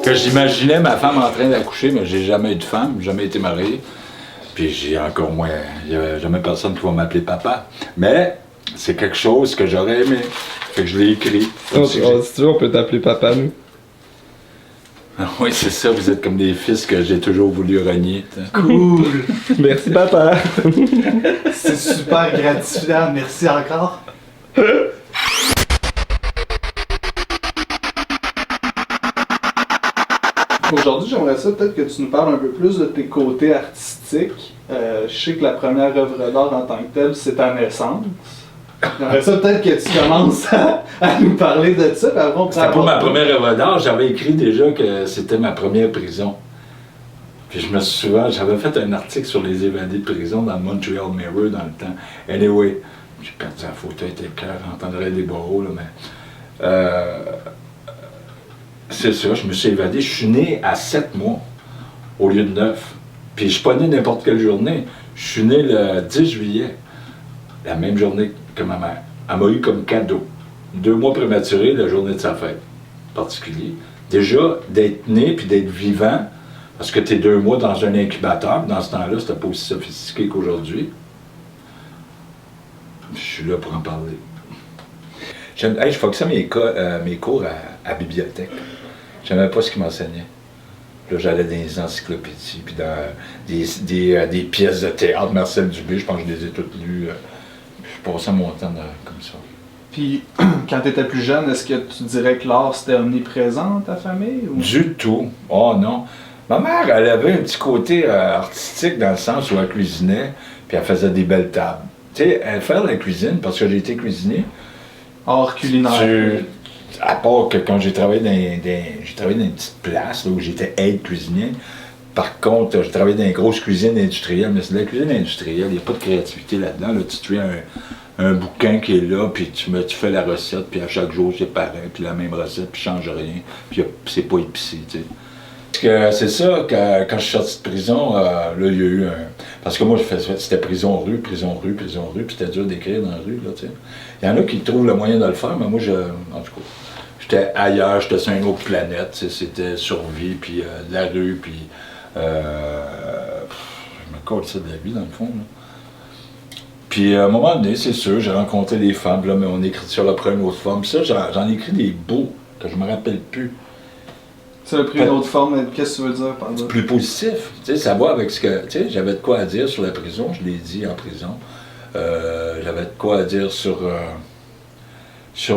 que j'imaginais ma femme en train d'accoucher, mais j'ai jamais eu de femme, jamais été marié. Puis j'ai encore moins, il n'y a jamais personne qui va m'appeler papa. Mais c'est quelque chose que j'aurais aimé. Fait que je l'ai écrit. Si tu veux, on peut t'appeler papa, nous. Oui, c'est ça, vous êtes comme des fils que j'ai toujours voulu renier. Cool! Merci, papa! C'est super gratifiant, merci encore. Aujourd'hui, j'aimerais ça peut-être que tu nous parles un peu plus de tes côtés artistiques. Je sais que la première œuvre d'art en tant que telle, c'est ta naissance. J'aimerais ça peut-être que tu commences à nous parler de ça. C'était pas ma première œuvre d'art, j'avais écrit déjà que c'était ma première prison. Puis je me souviens, j'avais fait un article sur les évadés de prison dans le Montreal Mirror dans le temps. Anyway, j'ai perdu la photo, elle était claire, j'entendrais des barreaux, là, mais... c'est ça, je me suis évadé. Je suis né à 7 mois au lieu de 9. Puis je suis pas né n'importe quelle journée. Je suis né le 10 juillet, la même journée que ma mère. Elle m'a eu comme cadeau. 2 mois prématuré, la journée de sa fête. Particulier. Déjà, d'être né puis d'être vivant, parce que tu es 2 mois dans un incubateur, dans ce temps-là, c'était pas aussi sophistiqué qu'aujourd'hui. Je suis là pour en parler. Je focusais mes cours à bibliothèque. Je savais pas ce qu'ils m'enseignaient. Là, j'allais dans les encyclopédies, puis dans des pièces de théâtre. Marcel Dubé, je pense que je les ai toutes lues. Je passais mon temps comme ça. Puis, quand tu étais plus jeune, est-ce que tu dirais que l'art c'était omniprésent dans ta famille? Ou? Du tout. Oh non. Ma mère, elle avait un petit côté artistique dans le sens où elle cuisinait, puis elle faisait des belles tables. Tu sais, elle fait la cuisine, parce que j'ai été cuisinier. Art culinaire. À part que quand j'ai travaillé dans une petite place là, où j'étais aide-cuisinier, par contre, j'ai travaillé dans une grosse cuisine industrielle, mais c'est de la cuisine industrielle, il n'y a pas de créativité là-dedans. Là, tu tues un bouquin qui est là, puis tu fais la recette, puis à chaque jour c'est pareil, puis la même recette, puis change rien, puis c'est pas épicé, tu sais. C'est ça, quand je suis sorti de prison, là, il y a eu un... Parce que moi, c'était prison-rue, puis c'était dur d'écrire dans la rue, là, tu sais. Il y en a qui trouvent le moyen de le faire, mais moi, en tout cas, j'étais ailleurs, j'étais sur une autre planète, tu sais, c'était survie, puis la rue, puis... je me colle ça de la vie, dans le fond, là. Puis à un moment donné, c'est sûr, j'ai rencontré des femmes, là, mais on écrit sur le premier une autre forme. Ça, j'en ai écrit des beaux, que je me rappelle plus. Ça a pris une autre forme, mais qu'est-ce que tu veux dire par là? Plus positif, tu sais, ça va avec ce que, tu sais, j'avais de quoi à dire sur la prison, je l'ai dit en prison. J'avais de quoi à dire sur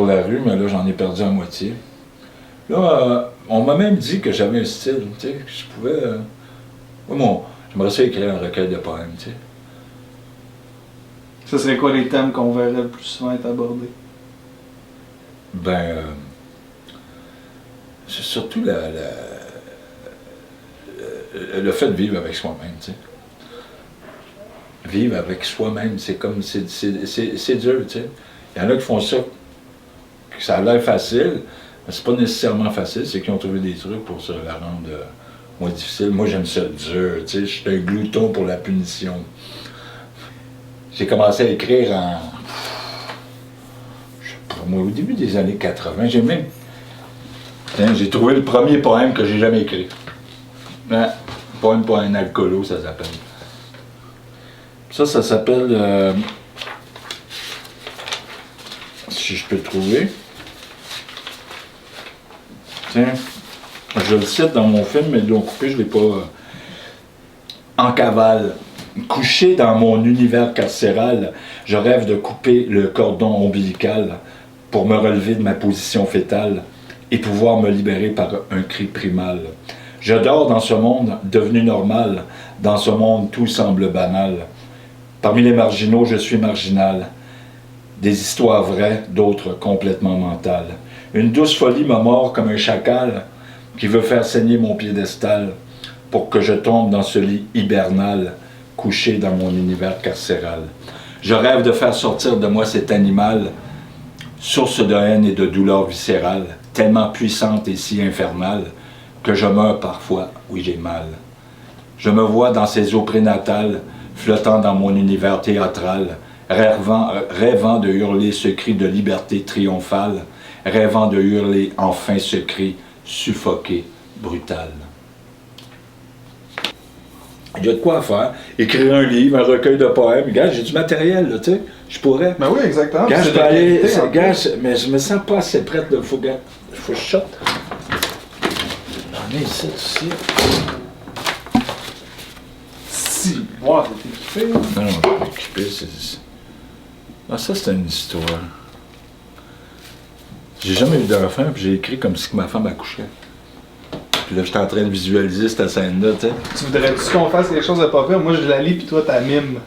la rue, mais là, j'en ai perdu à moitié. Là, on m'a même dit que j'avais un style, tu sais, que je pouvais... Moi, j'aimerais ça écrire un recueil de poèmes, tu sais. Ce serait quoi les thèmes qu'on verrait le plus souvent être abordés? Ben... c'est surtout le fait de vivre avec soi-même, tu sais. Vivre avec soi-même, c'est comme, c'est dur, tu sais. Il y en a qui font ça, que ça a l'air facile, mais c'est pas nécessairement facile, c'est qu'ils ont trouvé des trucs pour se la rendre moins difficile. Moi, j'aime ça dur, tu sais, je suis un glouton pour la punition. J'ai commencé à écrire je sais pas, moi, au début des années 80, j'ai trouvé le premier poème que j'ai jamais écrit. Poème pour un alcoolo, ça s'appelle. Ça s'appelle... si je peux le trouver. Tiens, je le cite dans mon film, mais ils l'ont coupé, je ne l'ai pas... En cavale. Couché dans mon univers carcéral, je rêve de couper le cordon ombilical pour me relever de ma position fétale et pouvoir me libérer par un cri primal. Je dors dans ce monde devenu normal, dans ce monde tout semble banal. Parmi les marginaux, je suis marginal. Des histoires vraies, d'autres complètement mentales. Une douce folie me mord comme un chacal qui veut faire saigner mon piédestal pour que je tombe dans ce lit hibernal, couché dans mon univers carcéral. Je rêve de faire sortir de moi cet animal, source de haine et de douleur viscérale, tellement puissante et si infernale, que je meurs parfois, oui j'ai mal. Je me vois dans ces eaux prénatales, flottant dans mon univers théâtral, rêvant de hurler ce cri de liberté triomphale, rêvant de hurler enfin ce cri suffoqué brutal. Il y a de quoi faire. Écrire un livre, un recueil de poèmes. Regarde, j'ai du matériel, là, tu sais. Je pourrais. Ben oui, exactement. Regarde, je C'est peux de la aller. qualité, en Regarde, plus. mais je me sens pas assez prête, là. Faut que je shot. J'en ai ici, aussi. Si, wow, t'es équipé. Non, je vais m'occuper, c'est... Ah, ça, c'est une histoire. J'ai jamais eu d'enfant, puis j'ai écrit comme si ma femme accouchait. Puis là, j'étais en train de visualiser cette scène-là, tu sais. Tu voudrais-tu qu'on fasse quelque chose de pas pire? Moi, je la lis, puis toi, t'as mime.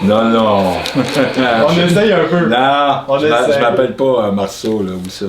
Non, non. On essaye un peu. Non, On je essaye. m'appelle pas Marceau, là, ou ça.